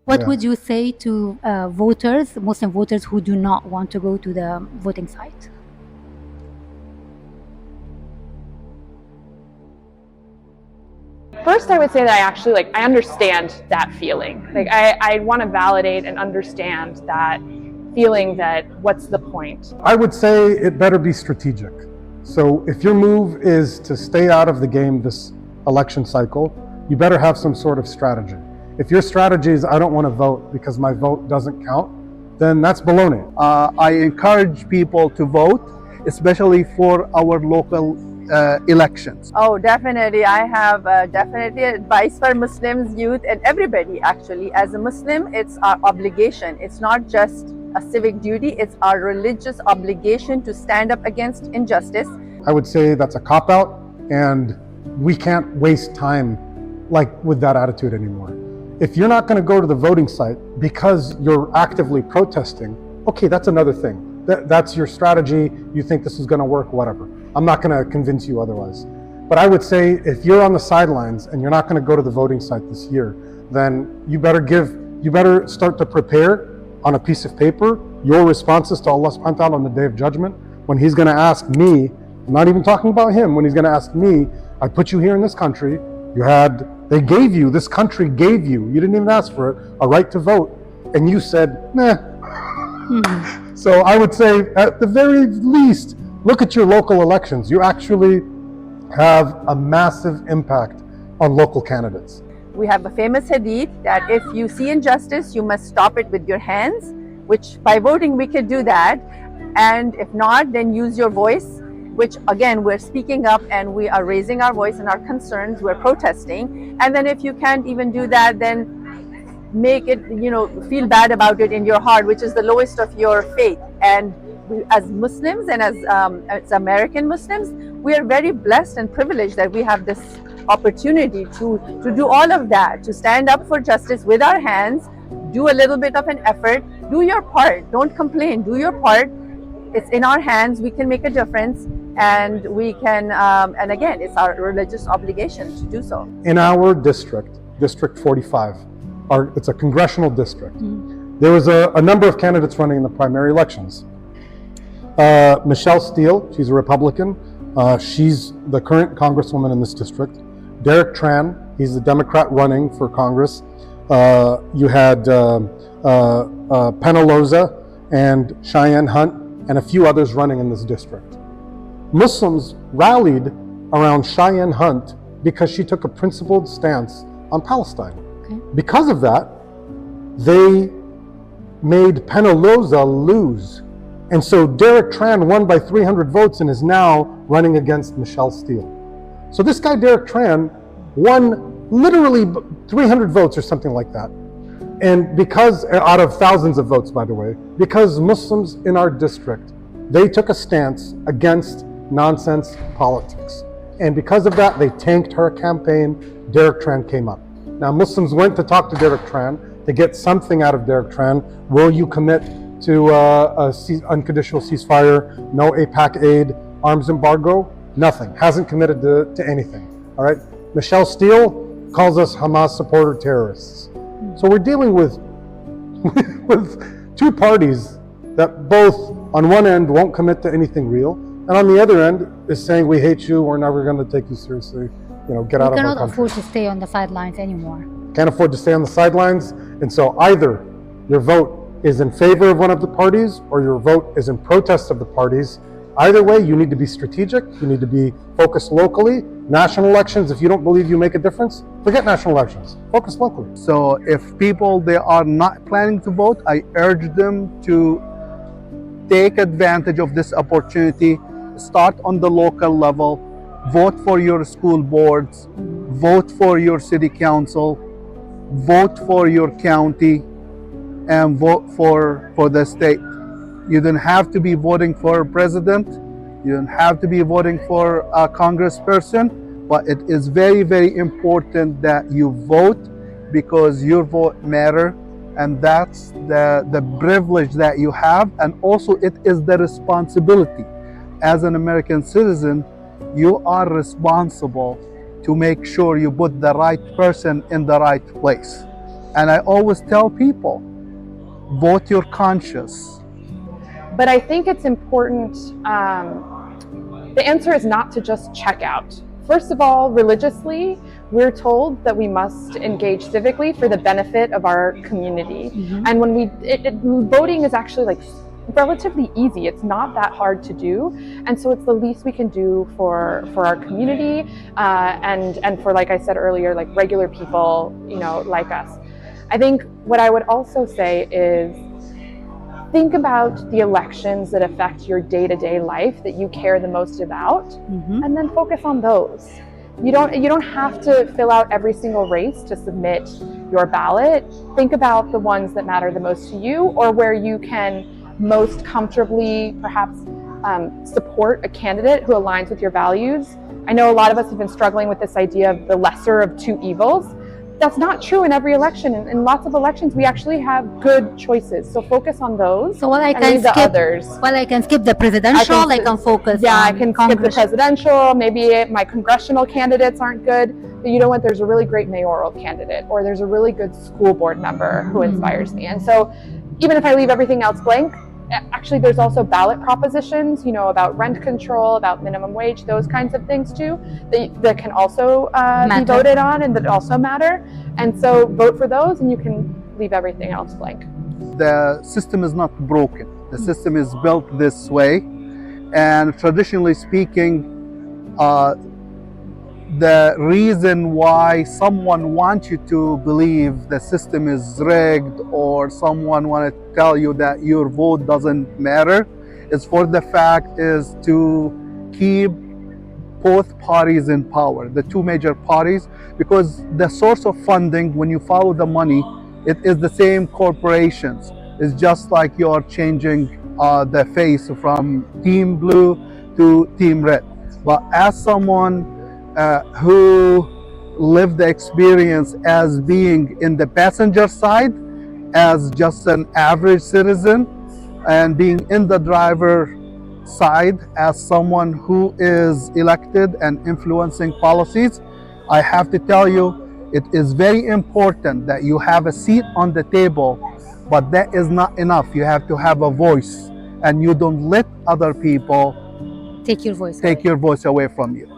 What would you say to voters, Muslim voters who do not want to go to the voting site? First, I would say that I understand that feeling. I want to validate and understand that feeling that what's the point? I would say it better be strategic. So if your move is to stay out of the game this election cycle, you better have some sort of strategy. If your strategy is I don't want to vote because my vote doesn't count, then that's baloney. I encourage people to vote, especially for our local elections. Oh, definitely. I have definitely advice for Muslims, youth, and everybody actually. As a Muslim, it's our obligation. It's not just a civic duty, it's our religious obligation to stand up against injustice. I would say that's a cop-out, and we can't waste time with that attitude anymore. If you're not going to go to the voting site because you're actively protesting, okay, that's another thing. That's your strategy. You think this is going to work, whatever. I'm not going to convince you otherwise. But I would say if you're on the sidelines and you're not going to go to the voting site this year, then you better start to prepare on a piece of paper your responses to Allah subhanahu wa ta'ala on the day of judgment. When He's going to ask me, I'm not even talking about Him, when He's going to ask me, I put you here in this country, they gave you, this country gave you didn't even ask for it, a right to vote, and you said, nah. So I would say, at the very least, look at your local elections. You actually have a massive impact on local candidates. We have a famous hadith that if you see injustice, you must stop it with your hands, which by voting we could do that. And if not, then use your voice, which again, we're speaking up and we are raising our voice and our concerns, we're protesting. And then if you can't even do that, then make it, feel bad about it in your heart, which is the lowest of your faith. And as Muslims and as American Muslims, we are very blessed and privileged that we have this opportunity to do all of that, to stand up for justice with our hands, do a little bit of an effort, do your part, don't complain, do your part. It's in our hands, we can make a difference, and we can, and again, it's our religious obligation to do so. In our district, District 45, it's a congressional district. There was a number of candidates running in the primary elections. Michelle Steele, she's a Republican. She's the current congresswoman in this district. Derek Tran, he's the Democrat running for Congress. You had Penaloza and Cheyenne Hunt and a few others running in this district. Muslims rallied around Cheyenne Hunt because she took a principled stance on Palestine. Okay. Because of that, they made Penaloza lose. And so Derek Tran won by 300 votes and is now running against Michelle Steele. So this guy, Derek Tran, won literally 300 votes or something like that. And because, out of thousands of votes, by the way, because Muslims in our district, they took a stance against nonsense politics. And because of that, they tanked her campaign. Derek Tran came up. Now, Muslims went to talk to Derek Tran to get something out of Derek Tran. Will you commit to unconditional ceasefire, no AIPAC aid, arms embargo? Nothing. Hasn't committed to anything. All right. Michelle Steele calls us Hamas supporter terrorists. So we're dealing with two parties that both, on one end, won't commit to anything real, and on the other end is saying we hate you. We're never going to take you seriously. Get out of our country. We cannot afford to stay on the sidelines anymore. Can't afford to stay on the sidelines, and so either your vote is in favor of one of the parties or your vote is in protest of the parties. Either way, you need to be strategic. You need to be focused locally. National elections, if you don't believe you make a difference, forget national elections. Focus locally. So if people, they are not planning to vote, I urge them to take advantage of this opportunity. Start on the local level. Vote for your school boards. Vote for your city council. Vote for your county. And vote for the state. You don't have to be voting for a president. You don't have to be voting for a congressperson, but it is very, very important that you vote because your vote matters, and that's the privilege that you have, and also it is the responsibility. As an American citizen, you are responsible to make sure you put the right person in the right place. And I always tell people, vote your conscience. But I think it's important, the answer is not to just check out. First of all, religiously, we're told that we must engage civically for the benefit of our community. And when voting is actually like relatively easy. It's not that hard to do. And so it's the least we can do for our community and for, like I said earlier, like regular people, you know, like us. I think what I would also say is think about the elections that affect your day-to-day life that you care the most about, and then focus on those. You don't have to fill out every single race to submit your ballot. Think about the ones that matter the most to you, or where you can most comfortably perhaps support a candidate who aligns with your values. I know a lot of us have been struggling with this idea of the lesser of two evils. That's not true in every election. In lots of elections, we actually have good choices. So focus on those. So I and can leave the skip others. Well, I can skip the presidential. I can focus. Yeah, on I can skip the Congress. presidential. Maybe my congressional candidates aren't good. But you know what? There's a really great mayoral candidate, or there's a really good school board member who inspires me. And so, even if I leave everything else blank, actually there's also ballot propositions, you know, about rent control, about minimum wage, those kinds of things too, that can also be voted on and that also matter. And so vote for those and you can leave everything else blank. The system is not broken. The system is built this way. And traditionally speaking, the reason why someone wants you to believe the system is rigged, or someone want to tell you that your vote doesn't matter, is for the fact is to keep both parties in power, the two major parties, because the source of funding, when you follow the money, it is the same corporations. It's just like you're changing the face from team blue to team red. But as someone who lived the experience as being in the passenger side, as just an average citizen, and being in the driver side as someone who is elected and influencing policies, I have to tell you, it is very important that you have a seat on the table, but that is not enough. You have to have a voice, and you don't let other people take your voice away from you.